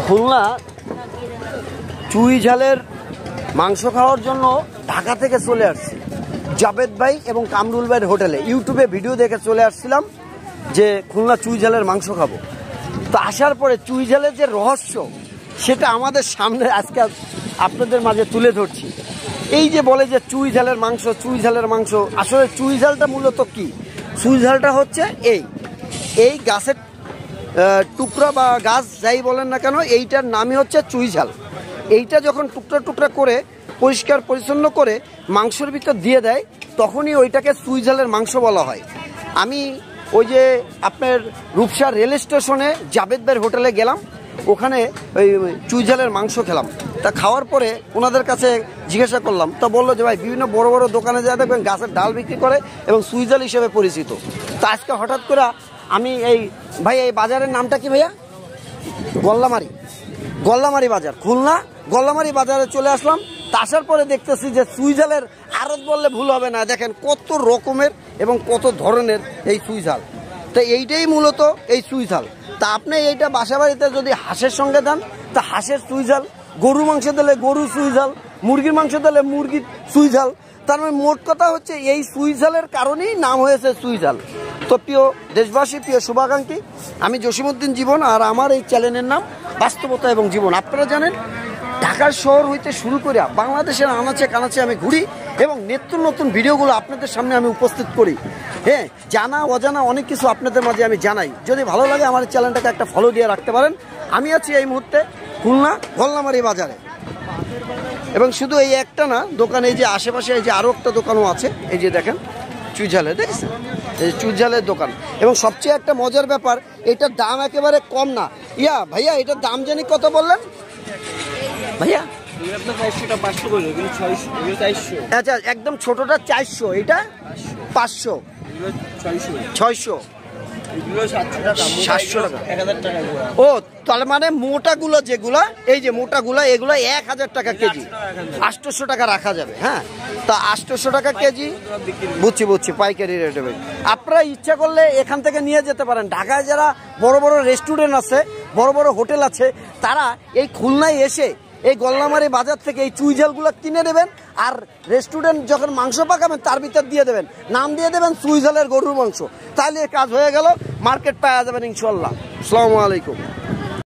খুলনা চুই ঝালের মাংস খাওয়ার জন্য ঢাকা থেকে চলে আসছি জাবেদ ভাই এবং কামরুল ভাইয়ের হোটেলে। ইউটিউবে ভিডিও দেখে চলে আসছিলাম যে খুলনা চুই ঝালের মাংস খাবো। তো আসার পরে চুই ঝালের যে রহস্য সেটা আমাদের সামনে আজকে আপনাদের মাঝে তুলে ধরছি। এই যে বলে যে চুই ঝালের মাংস, চুই ঝালের মাংস, আসলে চুই ঝালটা মূলত কি? চুই ঝালটা হচ্ছে এই গাছের টুকরা বা গাছ যাই বলেন না কেন, এইটার নামই হচ্ছে চুই ঝাল। এইটা যখন টুকরা টুকরা করে পরিষ্কার পরিচ্ছন্ন করে মাংসের ভিতর দিয়ে দেয় তখনই ওইটাকে চুই ঝালের মাংস বলা হয়। আমি ওই যে আপনার রূপসা রেল স্টেশনে জাবেদ ভাইয়ের হোটেলে গেলাম, ওখানে ওই চুই ঝালের মাংস খেলাম। তা খাওয়ার পরে ওনাদের কাছে জিজ্ঞাসা করলাম, তা বললো যে ভাই বিভিন্ন বড় বড় দোকানে যা দেখবেন গাছের ডাল বিক্রি করে এবং চুই ঝাল হিসেবে পরিচিত। তা আজকে হঠাৎ করে আমি এই বাজারের নামটা কি ভাইয়া? গল্লামারি বাজার, খুলনা গল্লামারি বাজারে চলে আসলাম। তা আসার পরে দেখতেছি যে চুই ঝালের আড়ত বললে ভুল হবে না। দেখেন কত রকমের এবং কত ধরনের এই চুই ঝাল। তো এইটাই মূলত এই চুই ঝাল। তা আপনি এইটা বাসা বাড়িতে যদি হাঁসের সঙ্গে দেন তা হাঁসের চুই ঝাল, গরু মাংস দিলে গরু চুই ঝাল, মুরগির মাংস দিলে মুরগির চুই ঝাল। তার মানে মোট কথা হচ্ছে এই চুই ঝালের কারণেই নাম হয়েছে চুই ঝাল। তো প্রিয় দেশবাসী, প্রিয় শুভাকাঙ্ক্ষী, আমি জসিমউদ্দিন জীবন, আর আমার এই চ্যানেলের নাম বাস্তবতা এবং জীবন। আপনারা জানেন ঢাকার শহর হইতে শুরু করে বাংলাদেশের আনাচে কানাচে আমি ঘুরি এবং নিত্য নতুন ভিডিওগুলো আপনাদের সামনে আমি উপস্থিত করি। হ্যাঁ, জানা অজানা অনেক কিছু আপনাদের মাঝে আমি জানাই। যদি ভালো লাগে আমার চ্যানেলটাকে একটা ফলো দিয়ে রাখতে পারেন। আমি আছি এই মুহূর্তে খুলনা গল্লামারি বাজারে, এবং শুধু এই একটা না দোকান, এই যে আশেপাশে এই যে আরও একটা দোকানও আছে। এই যে দেখেন চুই ঝালের, দেখছেন এই চুই ঝালের দোকান। এবং সবচেয়ে একটা মজার ব্যাপার, এটার দাম একেবারে কম না। ভাইয়া এটার দাম জানি কত বললেন ভাইয়া? আচ্ছা, একদম ছোটটা 400, এটা 500, 600, 700 টাকা। ও তার মানে মোটাগুলো যেগুলা, এই যে মোটাগুলা, এগুলো 1000 টাকা কেজি, 800 টাকা রাখা যাবে। হ্যাঁ, তা 800 টাকা কেজি। বুঝছি পাইকারি রেটে। আপনারা ইচ্ছা করলে এখান থেকে নিয়ে যেতে পারেন। ঢাকায় যারা বড় বড় রেস্টুরেন্ট আছে, বড় বড় হোটেল আছে, তারা এই খুলনায় এসে এই গল্লামারি বাজার থেকে এই চুই ঝালগুলো কিনে নেবেন। আর রেস্টুরেন্ট যখন মাংস পাকাবেন তার ভিতর দিয়ে দেবেন, নাম দিয়ে দেবেন চুই ঝালের গরুর মাংস। তাহলে কাজ হয়ে গেল, মার্কেট পাওয়া যাবেন ইনশাল্লাহ। আসসালামু আলাইকুম।